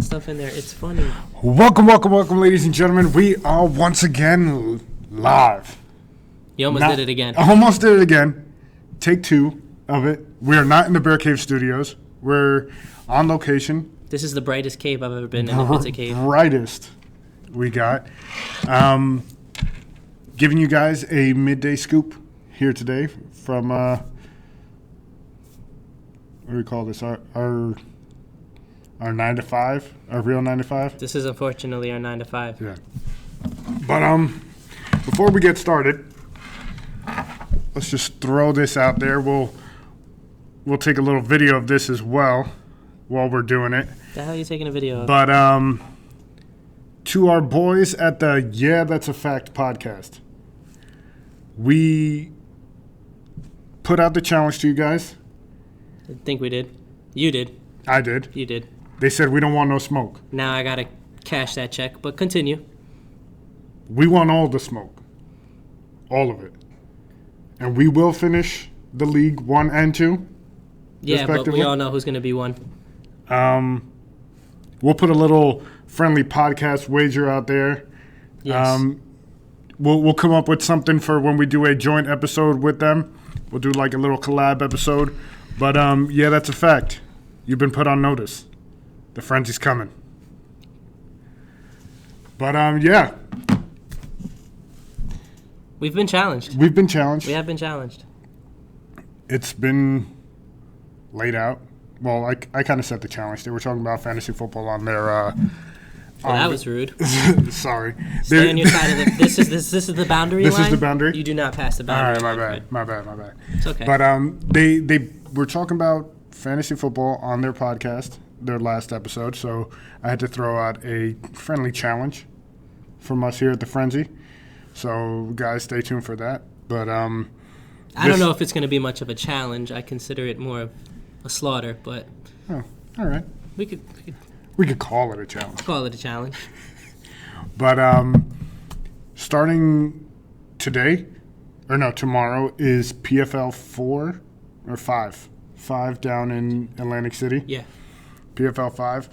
stuff in there. It's funny. Welcome, ladies and gentlemen. We are once again live. You almost did it again. Almost did it again. Take two of it. We are not in the Bear Cave studios. We're on location. This is the brightest cave I've ever been in, if it's a cave. Brightest we got. Giving you guys a midday scoop here today from, what do we call this? Our 9 to 5, our real 9 to 5. This is unfortunately our 9 to 5. Yeah. But before we get started, let's just throw this out there. We'll take a little video of this as well while we're doing it. The hell are you taking a video of? But to our boys at the Yeah, That's a Fact podcast, we put out the challenge to you guys. I think we did. You did. I did. You did. They said we don't want no smoke. Now I got to cash that check, but continue. We want all the smoke. All of it. And we will finish the league 1 and 2. Yeah, but we all know who's going to be 1. We'll put a little friendly podcast wager out there. Yes. We'll come up with something for when we do a joint episode with them. We'll do like a little collab episode. But yeah, that's a fact. You've been put on notice. The frenzy's coming. But yeah. We've been challenged. We have been challenged. It's been laid out. Well, I kind of set the challenge. They were talking about fantasy football on their. Well, that was rude. Sorry. Stay on your side of the. This is the boundary line. This is the boundary. You do not pass the boundary. All right, my bad. It's okay. But they were talking about fantasy football on their podcast, their last episode. So I had to throw out a friendly challenge from us here at the Frenzy. So guys, stay tuned for that. But I don't know if it's going to be much of a challenge. I consider it more of a slaughter, but all right. We could call it a challenge. Call it a challenge. But starting tomorrow is PFL 4 or 5. 5 down in Atlantic City. Yeah. PFL 5.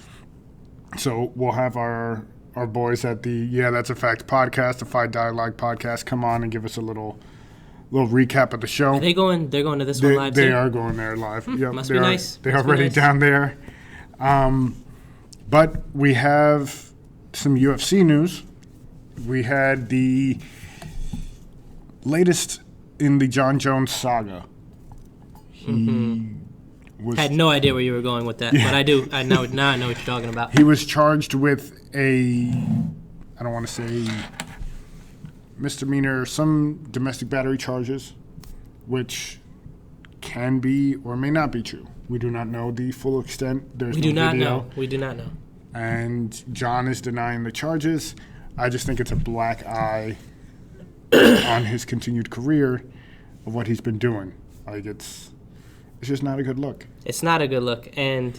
So we'll have our boys at the Yeah, That's a Fact podcast, the Fight Dialogue podcast, come on and give us a little recap of the show. Are they going? They're going to this one live too? They are going there live. Yep, must be nice. They are already down there. But we have some UFC news. We had the latest in the Jon Jones saga. He had no idea where you were going with that, but I do. Now I know what you're talking about. He was charged with I don't want to say misdemeanor, some domestic battery charges, which can be or may not be true. We do not know the full extent. We do not know. And John is denying the charges. I just think it's a black eye on his continued career of what he's been doing. Like it's just not a good look. It's not a good look, and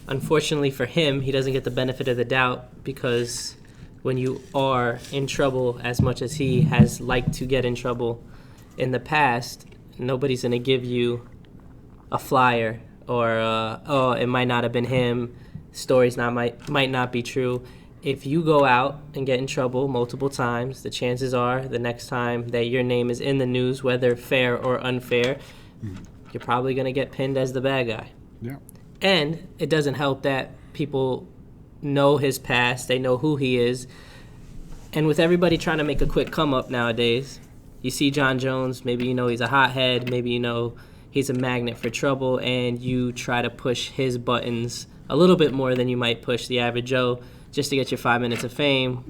unfortunately for him, he doesn't get the benefit of the doubt because when you are in trouble as much as he has liked to get in trouble in the past, nobody's going to give you a flyer or, it might not have been him, stories might not be true. If you go out and get in trouble multiple times, the chances are the next time that your name is in the news, whether fair or unfair, you're probably going to get pinned as the bad guy. Yeah. And it doesn't help that people know his past, they know who he is. And with everybody trying to make a quick come up nowadays, you see Jon Jones, maybe you know he's a hothead, maybe you know he's a magnet for trouble, and you try to push his buttons a little bit more than you might push the average Joe just to get your 5 minutes of fame,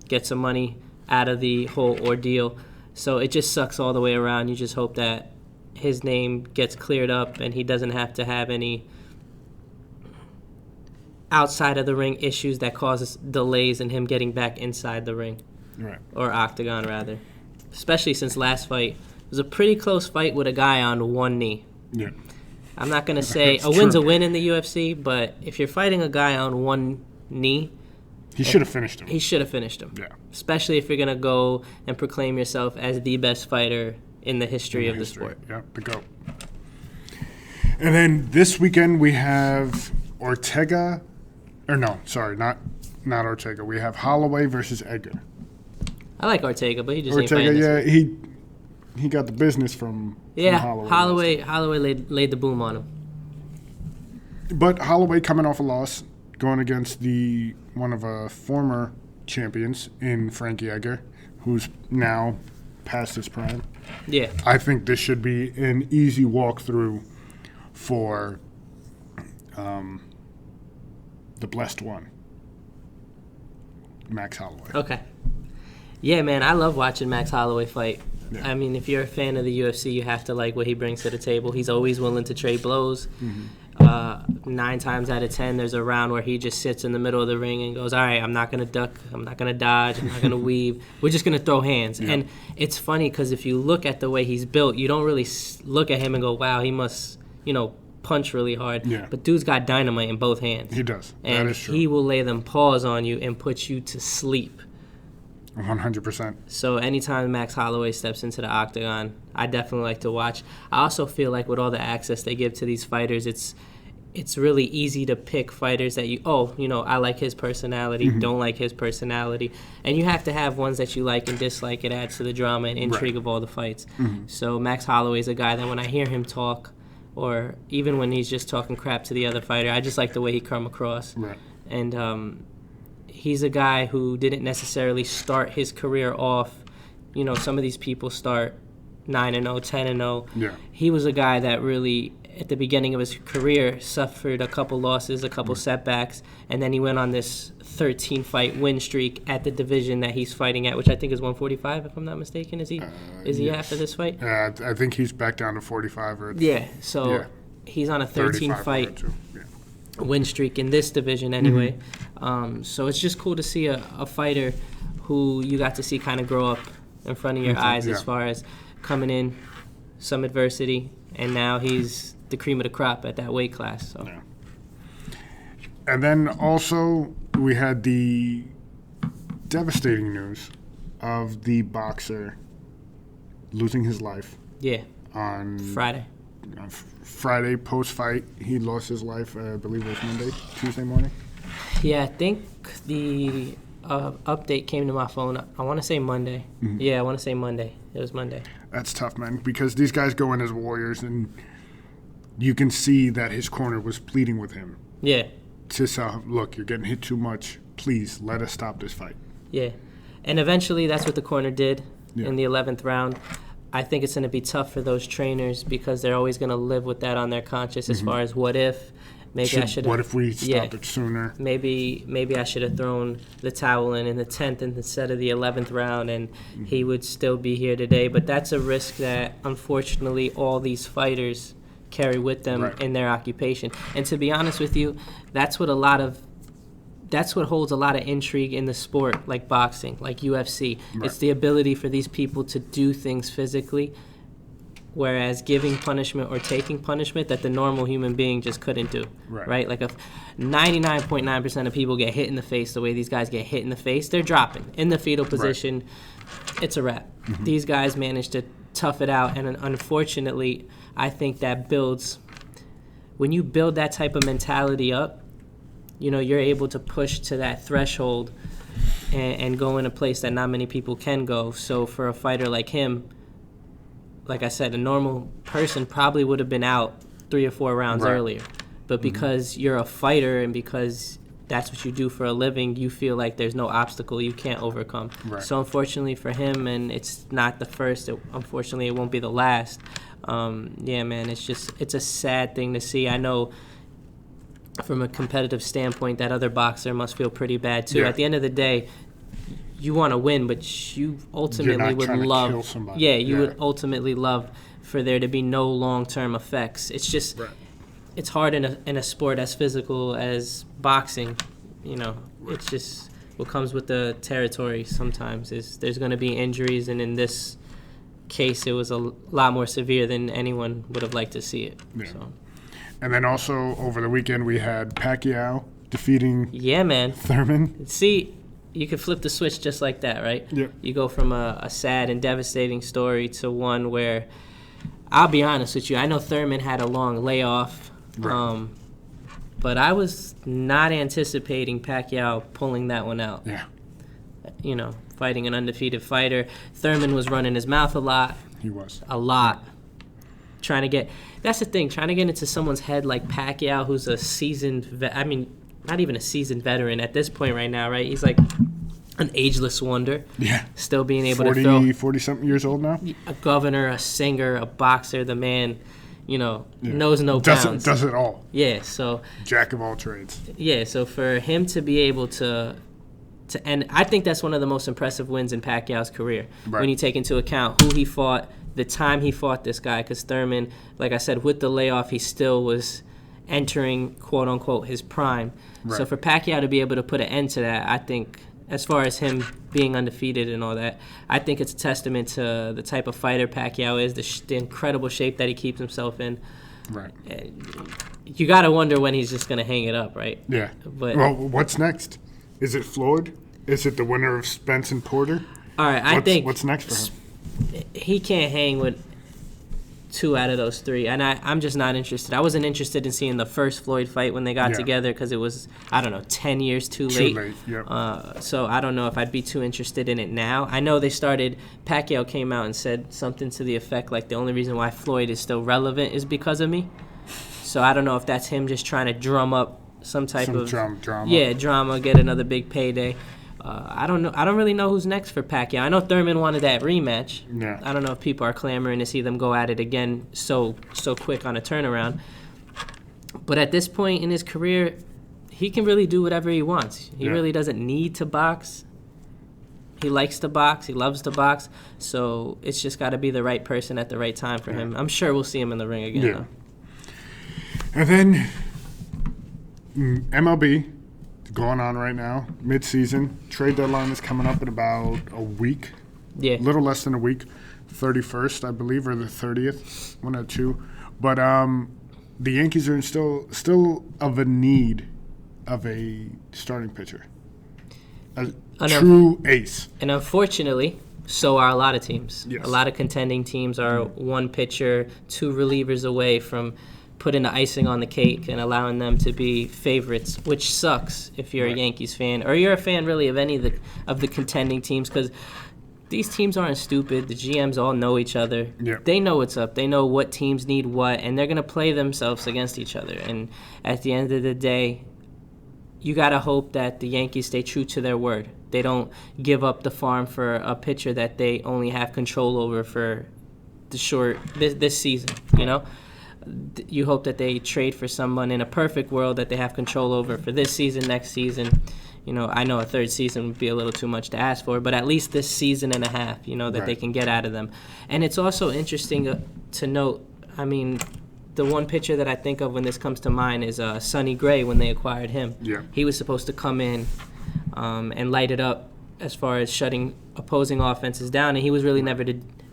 get some money out of the whole ordeal. So it just sucks all the way around. You just hope that his name gets cleared up and he doesn't have to have any outside of the ring issues that causes delays in him getting back inside the ring. Right. Or octagon, rather. Especially since last fight. It was a pretty close fight with a guy on one knee. Yeah. I'm not going to say a win's a win in the UFC, but if you're fighting a guy on one knee, he should have finished him. He should have finished him. Yeah. Especially if you're going to go and proclaim yourself as the best fighter in the history of the sport. Yeah, the GOAT. And then this weekend we have Ortega Or no, sorry, not Ortega. We have Holloway versus Edgar. I like Ortega, but he just ain't Ortega, fighting this week. he got the business from Holloway laid the boom on him. But Holloway coming off a loss, going against one of our former champions in Frankie Edgar, who's now past his prime. Yeah. I think this should be an easy walkthrough for the blessed one, Max Holloway. Okay. Yeah, man, I love watching Max Holloway fight. Yeah. I mean, if you're a fan of the UFC, you have to like what he brings to the table. He's always willing to trade blows. 9 times out of 10, there's a round where he just sits in the middle of the ring and goes, all right, I'm not going to duck, I'm not going to dodge, I'm not going to weave. We're just going to throw hands. Yeah. And it's funny because if you look at the way he's built, you don't really look at him and go, wow, he must, punch really hard. Yeah. But dude's got dynamite in both hands. He does. And that is true. he will lay them paws on you and put you to sleep. 100%. So anytime Max Holloway steps into the octagon, I definitely like to watch. I also feel like with all the access they give to these fighters, it's really easy to pick fighters that I like his personality, don't like his personality. And you have to have ones that you like and dislike. It adds to the drama and intrigue of all the fights. So Max Holloway's a guy that when I hear him talk, or even when he's just talking crap to the other fighter, I just like the way he come across. Right. And he's a guy who didn't necessarily start his career off. Some of these people start 9-0, 10-0. Yeah. He was a guy that really, at the beginning of his career, suffered a couple losses, a couple setbacks, and then he went on this 13-fight win streak at the division that he's fighting at, which I think is 145, if I'm not mistaken. Is he yes. after this fight? I think he's back down to 45. He's on a 13-fight win streak in this division anyway. So it's just cool to see a fighter who you got to see kind of grow up in front of your eyes as far as coming in, some adversity, and now he's the cream of the crop at that weight class. So. Yeah. And then also we had the devastating news of the boxer losing his life. Yeah. On Friday. Friday post-fight, he lost his life, I believe it was Tuesday morning. Yeah, I think the update came to my phone. I want to say Monday. Yeah, I want to say Monday. It was Monday. That's tough, man, because these guys go in as warriors, and you can see that his corner was pleading with him. Yeah. To say, look, you're getting hit too much. Please, let us stop this fight. Yeah. And eventually that's what the corner did in the 11th round. I think it's going to be tough for those trainers because they're always going to live with that on their conscience as far as what if. Maybe I should. What if we stopped it sooner? Maybe I should have thrown the towel in the 10th instead of the 11th round, and he would still be here today. But that's a risk that, unfortunately, all these fighters carry with them in their occupation. And to be honest with you, that's what holds a lot of intrigue in the sport, like boxing, like UFC. Right. It's the ability for these people to do things physically, whereas giving punishment or taking punishment that the normal human being just couldn't do, right? Like if 99.9% of people get hit in the face the way these guys get hit in the face, they're dropping. In the fetal position, it's a wrap. These guys manage to tough it out, and unfortunately, I think that when you build that type of mentality up, you're able to push to that threshold and go in a place that not many people can go. So for a fighter like him, like I said, a normal person probably would have been out 3 or 4 rounds earlier. But because you're a fighter and because that's what you do for a living, you feel like there's no obstacle you can't overcome. Right. So unfortunately for him, and it's not the first, unfortunately it won't be the last. Yeah, man, it's a sad thing to see. I know from a competitive standpoint, that other boxer must feel pretty bad too. At the end of the day, you want to win, but you ultimately would love. Kill somebody. Yeah, you would ultimately love for there to be no long-term effects. It's just, it's hard in a sport as physical as boxing. It's just what comes with the territory. Sometimes is there's going to be injuries, and in this case, it was a lot more severe than anyone would have liked to see it. Yeah. So. And then also over the weekend we had PAquiao defeating Thurman. See, you could flip the switch just like that, right? Yep. You go from a sad and devastating story to one where, I'll be honest with you, I know Thurman had a long layoff. Right. But I was not anticipating Pacquiao pulling that one out. Yeah. You know, fighting an undefeated fighter. Thurman was running his mouth a lot. He was. A lot. Trying to get... That's the thing. Trying to get into someone's head like Pacquiao, who's a seasoned... not even a seasoned veteran at this point right now, right? He's like an ageless wonder. Yeah. Still being able to throw... 40-something years old now? A governor, a singer, a boxer, the man... knows no bounds. Does it all. Yeah, so... Jack of all trades. Yeah, so for him to be able to end... I think that's one of the most impressive wins in Pacquiao's career. Right. When you take into account who he fought, the time he fought this guy, because Thurman, like I said, with the layoff, he still was entering, quote-unquote, his prime. Right. So for Pacquiao to be able to put an end to that, I think... As far as him being undefeated and all that, I think it's a testament to the type of fighter Pacquiao is, the incredible shape that he keeps himself in. Right. You got to wonder when he's just going to hang it up, right? Yeah. But, well, what's next? Is it Floyd? Is it the winner of Spence and Porter? All right, I think... What's next for him? He can't hang with 2 out of those 3, and I'm just not interested. I wasn't interested in seeing the first Floyd fight when they got together because it was, 10 years too late. Too late, yep. So I don't know if I'd be too interested in it now. I know Pacquiao came out and said something to the effect like the only reason why Floyd is still relevant is because of me. So I don't know if that's him just trying to drum up some drama. Yeah, drama, get another big payday. I don't know. I don't really know who's next for Pacquiao. I know Thurman wanted that rematch. Yeah. I don't know if people are clamoring to see them go at it again so quick on a turnaround. But at this point in his career, he can really do whatever he wants. He really doesn't need to box. He likes to box. He loves to box. So it's just got to be the right person at the right time for him. I'm sure we'll see him in the ring again, though. And then MLB. Going on right now, mid-season. Trade deadline is coming up in about a week. Yeah. A little less than a week. 31st, I believe, or the 30th. One of two. But the Yankees are still of a need of a starting pitcher. A true ace. And unfortunately, so are a lot of teams. Yes. A lot of contending teams are one pitcher, 2 relievers away from putting the icing on the cake and allowing them to be favorites, which sucks if you're a Yankees fan or you're a fan really of any of the contending teams, because these teams aren't stupid. The GMs all know each other. Yep. They know what's up. They know what teams need what, and they're going to play themselves against each other. And at the end of the day, you got to hope that the Yankees stay true to their word. They don't give up the farm for a pitcher that they only have control over for this season, you know? You hope that they trade for someone in a perfect world that they have control over for this season, next season. You know, I know a 3rd season would be a little too much to ask for, but at least this season and a half, that they can get out of them. And it's also interesting to note, the one pitcher that I think of when this comes to mind is Sonny Gray when they acquired him. Yeah. He was supposed to come in and light it up as far as shutting opposing offenses down, and he was really never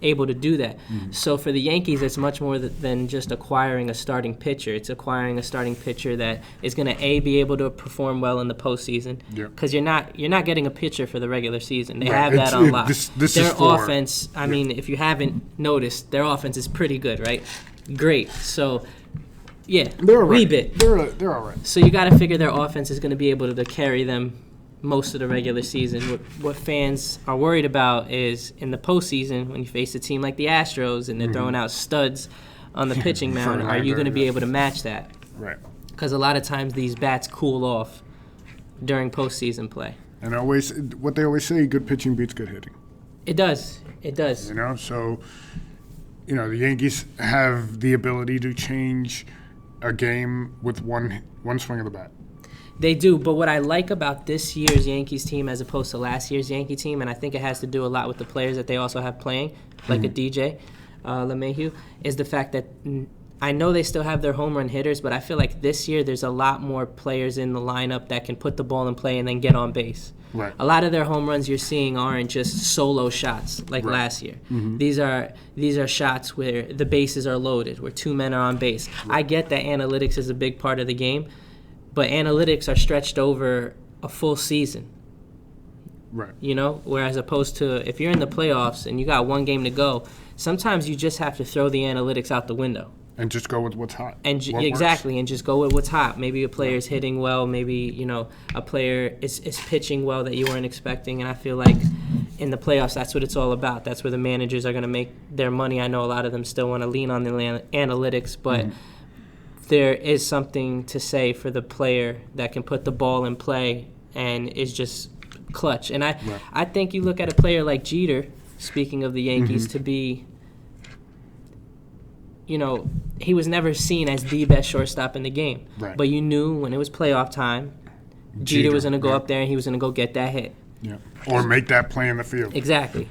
able to do that. Mm-hmm. So for the Yankees, it's much more than just acquiring a starting pitcher. It's acquiring a starting pitcher that is going to be able to perform well in the postseason. Because you're not getting a pitcher for the regular season. They have that on lock. Their offense, if you haven't noticed, their offense is pretty good, right? Great. So yeah, they're all right. Wee bit. They're all right. So you got to figure their offense is going to be able to carry them most of the regular season. What fans are worried about is in the postseason when you face a team like the Astros and they're throwing out studs on the pitching mound, are you going to be able to match that? Right. Because a lot of times these bats cool off during postseason play. And what they always say, good pitching beats good hitting. It does. So, the Yankees have the ability to change a game with one swing of the bat. They do, but what I like about this year's Yankees team as opposed to last year's Yankee team, and I think it has to do a lot with the players that they also have playing, like a DJ LeMahieu, is the fact that I know they still have their home run hitters, but I feel like this year there's a lot more players in the lineup that can put the ball in play and then get on base. Right. A lot of their home runs you're seeing aren't just solo shots like last year. Mm-hmm. These are shots where the bases are loaded, where 2 men are on base. Right. I get that analytics is a big part of the game, but analytics are stretched over a full season. Right. Whereas opposed to if you're in the playoffs and you got 1 game to go, sometimes you just have to throw the analytics out the window. And just go with what's hot. And What exactly, works. and just go with what's hot. Maybe a player's hitting well. Maybe a player is pitching well that you weren't expecting. And I feel like in the playoffs, that's what it's all about. That's where the managers are going to make their money. I know a lot of them still want to lean on the analytics, but there is something to say for the player that can put the ball in play and is just clutch. And I think you look at a player like Jeter, speaking of the Yankees, to be, he was never seen as the best shortstop in the game. Right. But you knew when it was playoff time, Jeter was going to go up there and he was going to go get that hit. Yeah. Or make that play in the field. Exactly.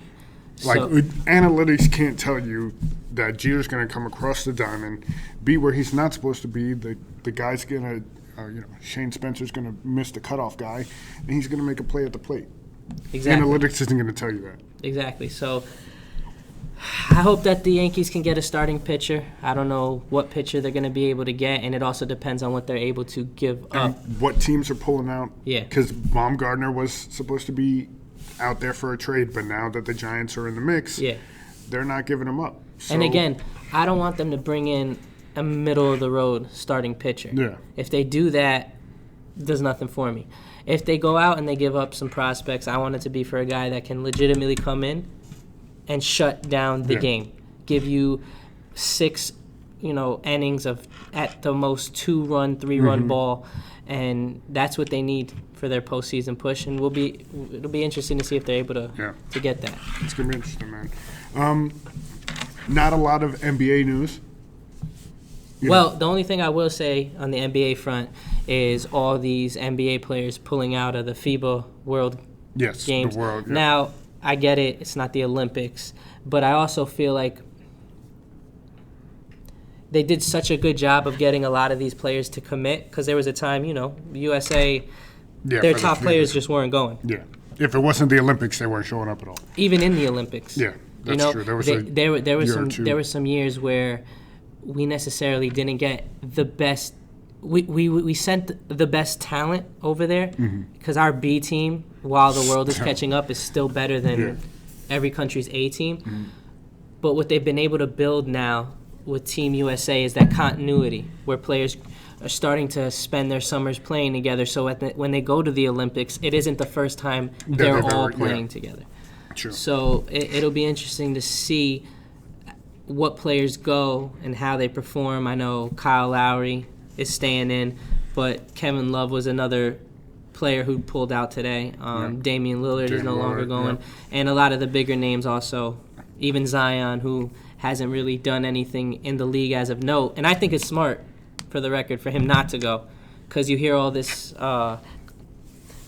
Like, So, analytics can't tell you that Jeter's going to come across the diamond, be where he's not supposed to be. The guy's going to, Shane Spencer's going to miss the cutoff guy, and he's going to make a play at the plate. exactly. Analytics isn't going to tell you that. Exactly. So I hope that the Yankees can get a starting pitcher. I don't know what pitcher they're going to be able to get, and it also depends on what they're able to give up. And what teams are pulling out. Yeah. Because Baumgartner was supposed to be out there for a trade, but now that the Giants are in the mix, Yeah. they're not giving him up. So, And again, I don't want them to bring in a middle-of-the-road starting pitcher. Yeah. If they do that, does nothing for me. If they go out and they give up some prospects, I want it to be for a guy that can legitimately come in and shut down the Yeah. game. Give you 6, innings of at the most 2-run, 3-run ball, and that's what they need for their postseason push. And it'll be interesting to see if they're able to get that. It's going to be interesting, man. Not a lot of NBA news. Well, the only thing I will say on the NBA front is all these NBA players pulling out of the FIBA World Yes, Games. the world. Yeah. Now, I get it. It's not the Olympics. But I also feel like they did such a good job of getting a lot of these players to commit because there was a time, USA, their top players just weren't going. Yeah. If it wasn't the Olympics, they weren't showing up at all. Even in the Olympics. Yeah, that's true. There was there were some years where we necessarily didn't get the best. We sent the best talent over there because our B team, while the world is catching up, is still better than every country's A team. But what they've been able to build now with Team USA is that continuity where players are starting to spend their summers playing together. So when they go to the Olympics, it isn't the first time they're all playing together. True. So it'll be interesting to see what players go and how they perform. I know Kyle Lowry is staying in, but Kevin Love was another player who pulled out today. Damian Lillard is no longer going. And a lot of the bigger names also, even Zion, who hasn't really done anything in the league as of note. And I think it's smart, for the record, for him not to go because you hear all this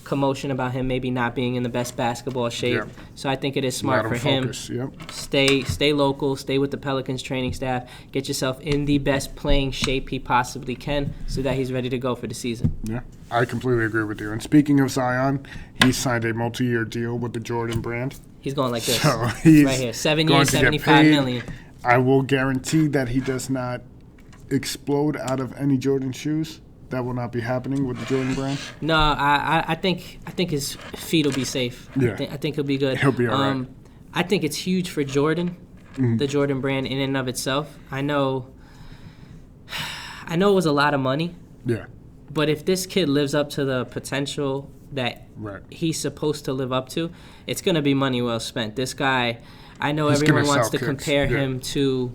commotion about him maybe not being in the best basketball shape. Yep. So I think it is smart for him. Yep. Stay local, stay with the Pelicans training staff, get yourself in the best playing shape he possibly can so that he's ready to go for the season. Yeah, I completely agree with you. And speaking of Zion, he signed a multi-year deal with the Jordan brand. He's going like this. So he's right here. 7 going years, to get $75 paid. million. I will guarantee that he does not explode out of any Jordan shoes. That will not be happening with the Jordan brand. No, I think his feet will be safe. Yeah. I think he'll be good. He'll be all right. I think it's huge for Jordan, the Jordan brand in and of itself. I know it was a lot of money. Yeah. But if this kid lives up to the potential that Right. he's supposed to live up to, it's going to be money well spent. This guy, I know He's everyone gonna wants sell to kicks. compare Yeah. him to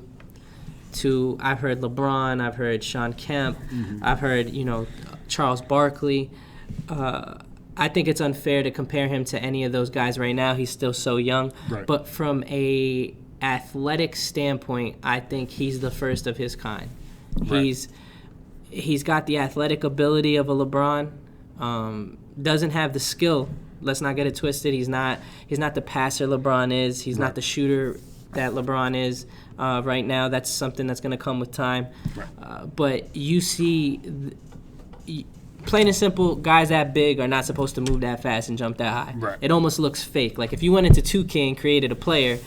I've heard LeBron, I've heard Sean Kemp, I've heard, Charles Barkley. I think it's unfair to compare him to any of those guys right now. He's still so young. Right. But from a athletic standpoint, I think he's the first of his kind. Right. He's got the athletic ability of a LeBron. Doesn't have the skill. Let's not get it twisted. He's not the passer LeBron is. He's not the shooter that LeBron is right now. That's something that's going to come with time. Right. But you see, plain and simple, guys that big are not supposed to move that fast and jump that high. Right. It almost looks fake. Like if you went into 2K and created a player,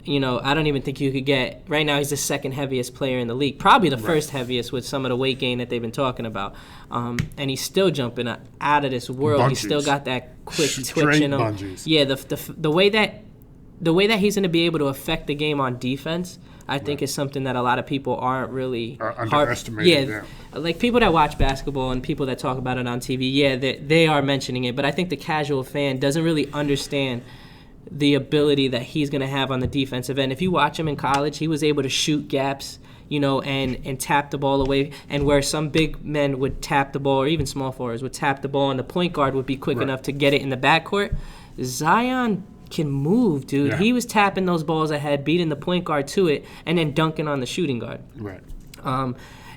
I don't even think you could get. Right now, he's the second heaviest player in the league, probably the first heavest with some of the weight gain that they've been talking about. And he's still jumping out of this world. Bungees. He's still got that quick twitch Straight in him. bungees. Yeah, the way that he's going to be able to affect the game on defense, I think is something that a lot of people aren't really underestimating. Yeah. Like people that watch basketball and people that talk about it on TV, they are mentioning it. But I think the casual fan doesn't really understand the ability that he's going to have on the defensive end. If you watch him in college, he was able to shoot gaps, and tap the ball away. And where some big men would tap the ball, or even small forwards would tap the ball, and the point guard would be quick enough to get it in the backcourt, Zion can move, dude. Yeah. He was tapping those balls ahead, beating the point guard to it, and then dunking on the shooting guard. Right.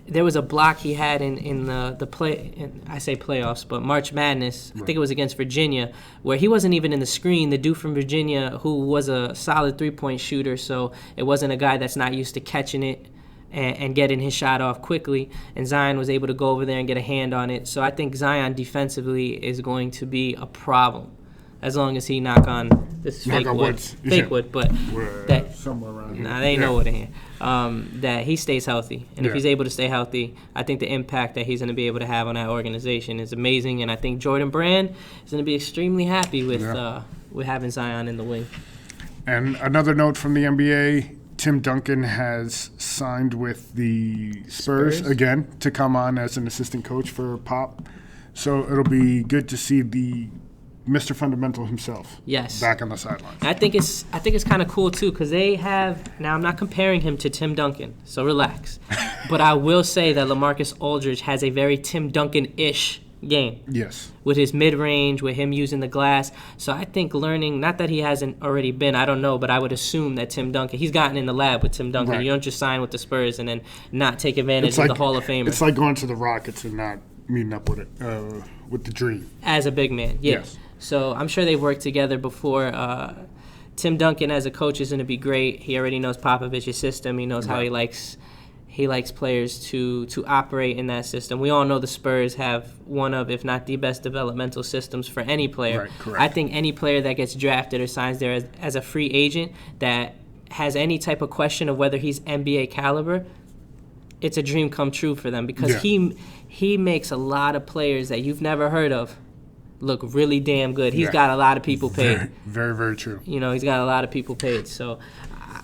There was a block he had in the playoffs, but March Madness. I think it was against Virginia, where he wasn't even in the screen. The dude from Virginia, who was a solid three-point shooter, so it wasn't a guy that's not used to catching it and getting his shot off quickly. And Zion was able to go over there and get a hand on it. So I think Zion defensively is going to be a problem, as long as he knock on this fake wood, but that somewhere around here. Nah, they ain't no wood in here. That he stays healthy, and if he's able to stay healthy, I think the impact that he's going to be able to have on that organization is amazing. And I think Jordan Brand is going to be extremely happy with having Zion in the wing. And another note from the NBA: Tim Duncan has signed with the Spurs again to come on as an assistant coach for Pop. So it'll be good to see the Mr. Fundamental himself. Yes. Back on the sidelines. I think it's kind of cool too, because they have, now I'm not comparing him to Tim Duncan, so relax. But I will say that LaMarcus Aldridge has a very Tim Duncan-ish game. Yes. With his mid-range, with him using the glass. So I think learning, not that he hasn't already been, I don't know, but I would assume that Tim Duncan, he's gotten in the lab with Tim Duncan. Right. You don't just sign with the Spurs and then not take advantage of the Hall of Famer. It's like going to the Rockets and not meeting up with it, with the Dream. As a big man, yes. So I'm sure they've worked together before. Tim Duncan as a coach is going to be great. He already knows Popovich's system. He knows how he likes players to operate in that system. We all know the Spurs have one of, if not the best developmental systems for any player. Right, correct. I think any player that gets drafted or signs there as a free agent that has any type of question of whether he's NBA caliber, it's a dream come true for them, because he makes a lot of players that you've never heard of look really damn good. He's got a lot of people paid. Very, very, very true. He's got a lot of people paid. So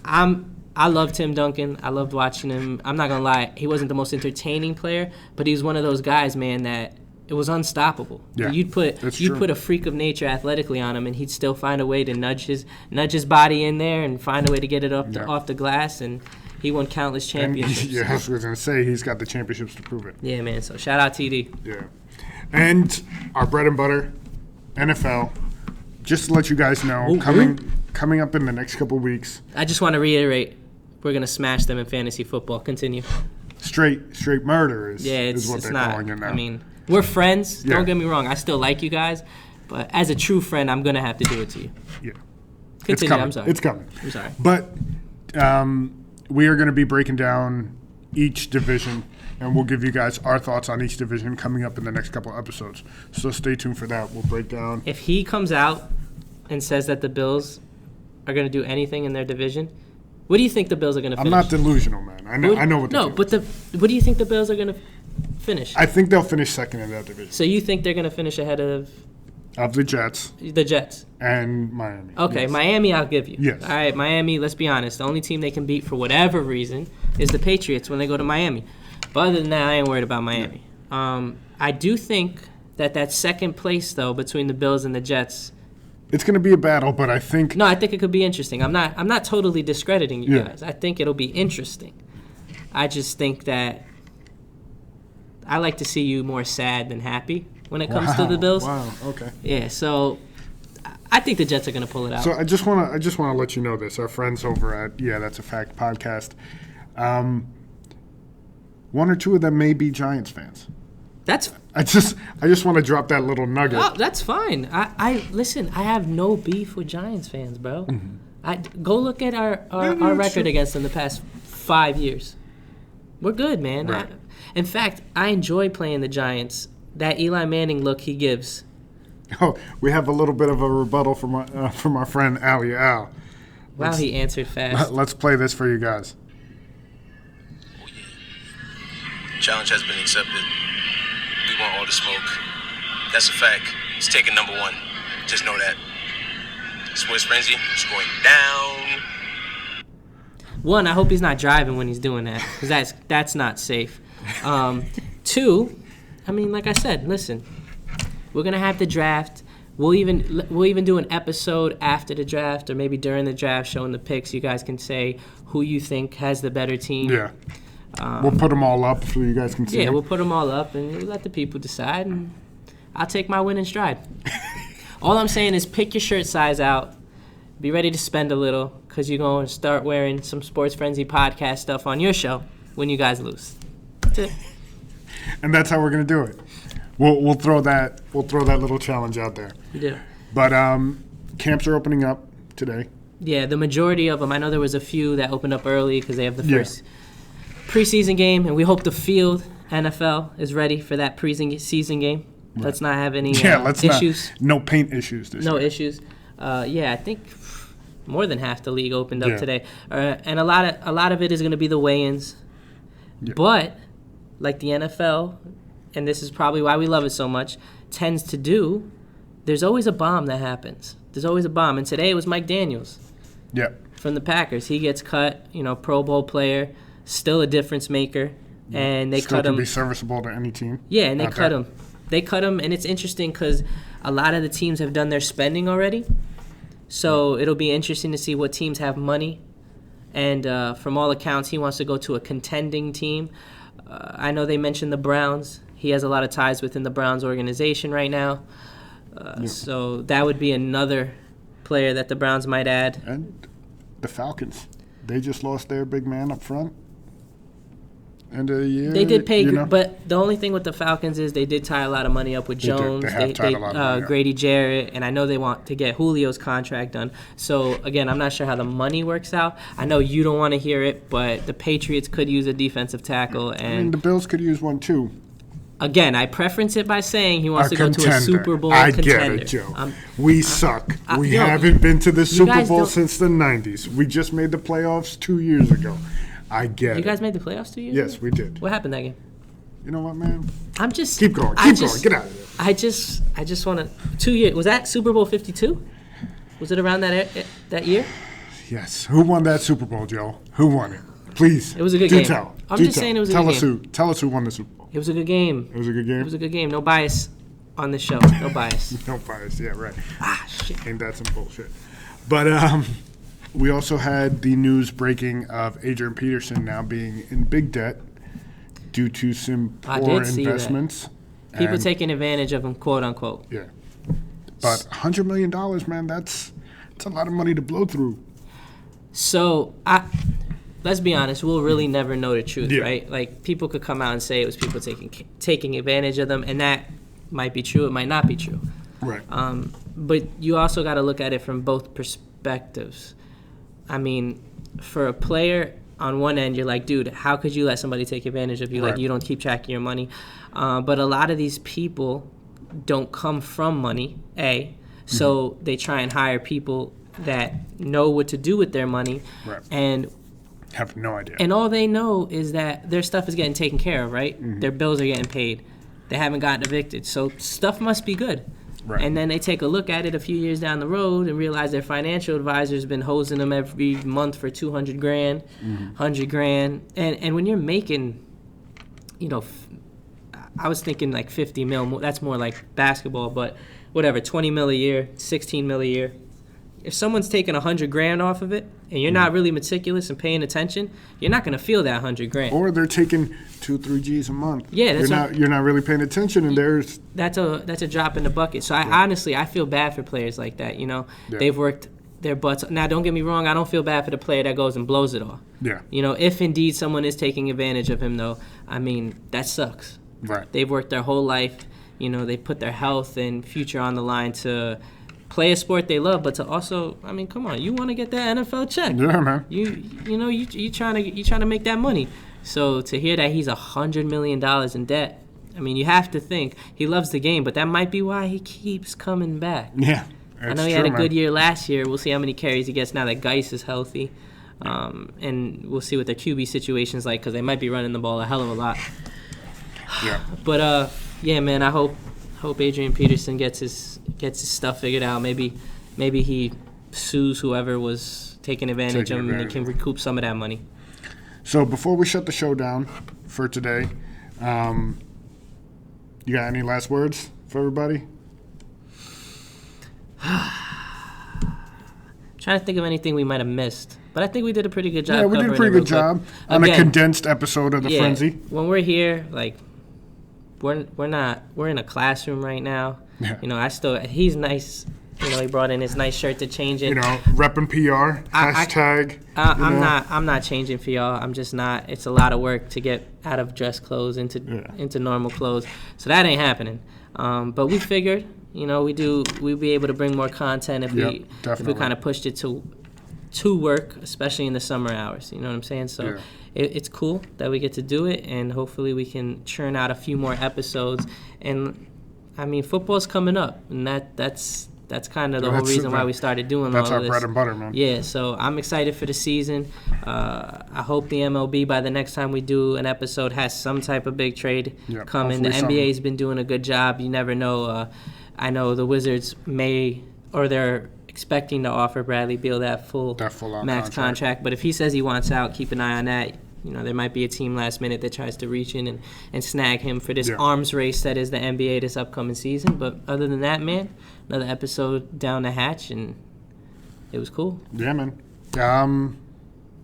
I love Tim Duncan. I loved watching him. I'm not going to lie, he wasn't the most entertaining player, but he was one of those guys, man, that it was unstoppable. Yeah, you'd put a freak of nature athletically on him, and he'd still find a way to nudge his body in there and find a way to get it off the glass, and he won countless championships. I was going to say, he's got the championships to prove it. Yeah, man. So shout out TD. Yeah. And our bread and butter, NFL, just to let you guys know, coming up in the next couple weeks. I just want to reiterate, we're going to smash them in fantasy football. Continue. Straight murder is what they're calling it now. I mean, we're friends. Don't get me wrong. I still like you guys. But as a true friend, I'm going to have to do it to you. Yeah. Continue. I'm sorry. It's coming. I'm sorry. But we are going to be breaking down each division, and we'll give you guys our thoughts on each division coming up in the next couple episodes. So stay tuned for that. We'll break down. If he comes out and says that the Bills are going to do anything in their division, what do you think the Bills are going to finish? I'm not delusional, man. I know what they're doing. No, but what do you think the Bills are going to finish? I think they'll finish second in that division. So you think they're going to finish ahead of the Jets. The Jets. And Miami. Okay, yes. Miami I'll give you. Yes. All right, Miami, let's be honest. The only team they can beat for whatever reason is the Patriots when they go to Miami. But other than that, I ain't worried about Miami. I do think that second place, though, between the Bills and the Jets, it's going to be a battle, but I think... No, I think it could be interesting. I'm not totally discrediting you guys. I think it'll be interesting. I just think that I like to see you more sad than happy when it comes to the Bills. Wow, okay. Yeah, so I think the Jets are going to pull it out. So I just want to let you know this. Our friends over at That's a Fact podcast, one or two of them may be Giants fans. I just want to drop that little nugget. Oh, that's fine. I listen. I have no beef with Giants fans, bro. Mm-hmm. Go look at our record against them the past 5 years. We're good, man. Right. In fact, I enjoy playing the Giants. That Eli Manning look he gives. Oh, we have a little bit of a rebuttal from our friend Ali Al. Wow, he answered fast. Let's play this for you guys. Oh, yeah. Challenge has been accepted. We want all the smoke. That's a fact. It's taking number one. Just know that. Sports Frenzy is going down. One, I hope he's not driving when he's doing that, because that's not safe. Two, I mean, like I said, listen, we're gonna have the draft. We'll even do an episode after the draft, or maybe during the draft, showing the picks. You guys can say who you think has the better team. Yeah. We'll put them all up so you guys can see. Yeah, them. we'll put them all up, and we'll let the people decide. And I'll take my win in stride. All I'm saying is pick your shirt size out. Be ready to spend a little, because you're going to start wearing some Sports Frenzy podcast stuff on your show when you guys lose. That's it. And that's how we're gonna do it. We'll throw that little challenge out there. Yeah. But camps are opening up today. Yeah, the majority of them. I know there was a few that opened up early because they have the first preseason game, and we hope the field NFL is ready for that preseason game. Right. Let's not have any issues. No paint issues this year. No issues. I think more than half the league opened up today, and a lot of it is going to be the weigh-ins. Yeah. But like the NFL, and this is probably why we love it so much, tends to do, there's always a bomb that happens. There's always a bomb. And today it was Mike Daniels from the Packers. He gets cut, Pro Bowl player, still a difference maker, and they cut him. Still can be serviceable to any team. Yeah, and they cut him. They cut him, and it's interesting because a lot of the teams have done their spending already. So it'll be interesting to see what teams have money. And from all accounts, he wants to go to a contending team. I know they mentioned the Browns. He has a lot of ties within the Browns organization right now. So that would be another player that the Browns might add. And the Falcons. They just lost their big man up front. End of the year. They did pay, but the only thing with the Falcons is they did tie a lot of money up with Jones. They have tied a lot of money up. Grady Jarrett, and I know they want to get Julio's contract done. So, again, I'm not sure how the money works out. I know you don't want to hear it, but the Patriots could use a defensive tackle. And the Bills could use one, too. Again, I preference it by saying he wants to go to a Super Bowl contender. I get it, Joe. We suck. We haven't been to the Super Bowl since the 90s. We just made the playoffs 2 years ago. I get it. You guys made the playoffs 2 years ago? Yes, we did. What happened that game? You know what, man? I'm just... Keep going. Keep going. Get out of there. I just want to... 2 years... Was that Super Bowl 52? Was it around that year? Yes. Who won that Super Bowl, Joe? Who won it? Please. It was a good game. Tell. I'm just saying it was a good game. Tell us who won the Super Bowl. It was a good game. It was a good game? It was a good game. No bias on this show. No bias. No bias. Yeah, right. Shit. Ain't that some bullshit? But we also had the news breaking of Adrian Peterson now being in big debt due to some poor investments. People taking advantage of him, quote unquote. Yeah. But $100 million, man, that's a lot of money to blow through. So, let's be honest, we'll really never know the truth, right? Like, people could come out and say it was people taking advantage of them, and that might be true, it might not be true. Right. But you also got to look at it from both perspectives. I mean, for a player, on one end, you're like, dude, how could you let somebody take advantage of you? Right. Like, you don't keep track of your money. But a lot of these people don't come from money, so they try and hire people that know what to do with their money. Right. And have no idea. And all they know is that their stuff is getting taken care of, right? Mm-hmm. Their bills are getting paid. They haven't gotten evicted. So stuff must be good. Right. And then they take a look at it a few years down the road and realize their financial advisor's been hosing them every month for $200,000, $100,000. And when you're making, I was thinking like 50 mil. That's more like basketball, but whatever, 20 mil a year, 16 mil a year. If someone's taking $100,000 off of it and you're not really meticulous and paying attention, you're not going to feel that $100,000. Or they're taking 2-3 G's a month. Yeah, you're not really paying attention, and there's that's a drop in the bucket. So I feel bad for players like that. They've worked their butts. Now, don't get me wrong, I don't feel bad for the player that goes and blows it all. Yeah. If indeed someone is taking advantage of him, though, I mean, that sucks. Right. They've worked their whole life. They put their health and future on the line to play a sport they love, but to also, I mean, come on, you want to get that NFL check. Yeah, man. You trying to make that money. So to hear that he's $100 million in debt, I mean, you have to think he loves the game, but that might be why he keeps coming back. Yeah, I know he had a good year last year. We'll see how many carries he gets now that Geis is healthy, and we'll see what their QB situation's like because they might be running the ball a hell of a lot. Yeah. But yeah, man, I hope Adrian Peterson gets his stuff figured out. Maybe he sues whoever was taking advantage of him, and they can recoup some of that money. So before we shut the show down for today, you got any last words for everybody? Trying to think of anything we might have missed, but I think we did a pretty good job. Yeah, we did a pretty good job on a condensed episode of the Frenzy. When we're here, like we're in a classroom right now. Yeah. You know, he's nice. You know, he brought in his nice shirt to change it. You know, repping PR, hashtag. I'm not changing for y'all. I'm just not. It's a lot of work to get out of dress clothes into normal clothes. So that ain't happening. But we figured, you know, we'd be able to bring more content if we kind of pushed it to work, especially in the summer hours. You know what I'm saying? So it's cool that we get to do it, and hopefully we can churn out a few more episodes. And I mean, football's coming up, and that's kind of the whole reason why we started doing all of this. That's our bread and butter, man. Yeah, so I'm excited for the season. I hope the MLB, by the next time we do an episode, has some type of big trade coming. The NBA's been doing a good job. You never know. I know the Wizards they're expecting to offer Bradley Beal that full max contract. But if he says he wants out, keep an eye on that. You know, there might be a team last minute that tries to reach in and snag him for this arms race that is the NBA this upcoming season. But other than that, man, another episode down the hatch, and it was cool. Yeah, man.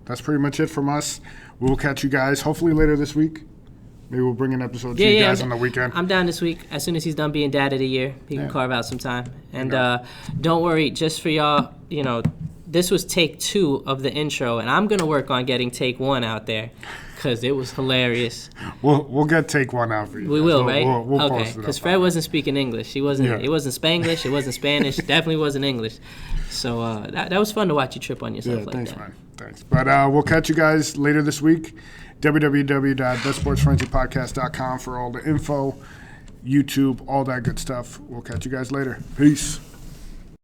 That's pretty much it from us. We'll catch you guys hopefully later this week. Maybe we'll bring an episode to you guys on the weekend. I'm down this week. As soon as he's done being Dad of the Year, he can carve out some time. And don't worry, just for y'all, you know, this was take 2 of the intro, and I'm going to work on getting take 1 out there because it was hilarious. We'll get take 1 out for you. We will, right? We'll okay, post it because Fred wasn't speaking English. It wasn't Spanglish. It wasn't Spanish. Definitely wasn't English. So that was fun to watch you trip on yourself like thanks, that. Man. Thanks. But we'll catch you guys later this week. www.thesportsfrenzypodcast.com for all the info, YouTube, all that good stuff. We'll catch you guys later. Peace.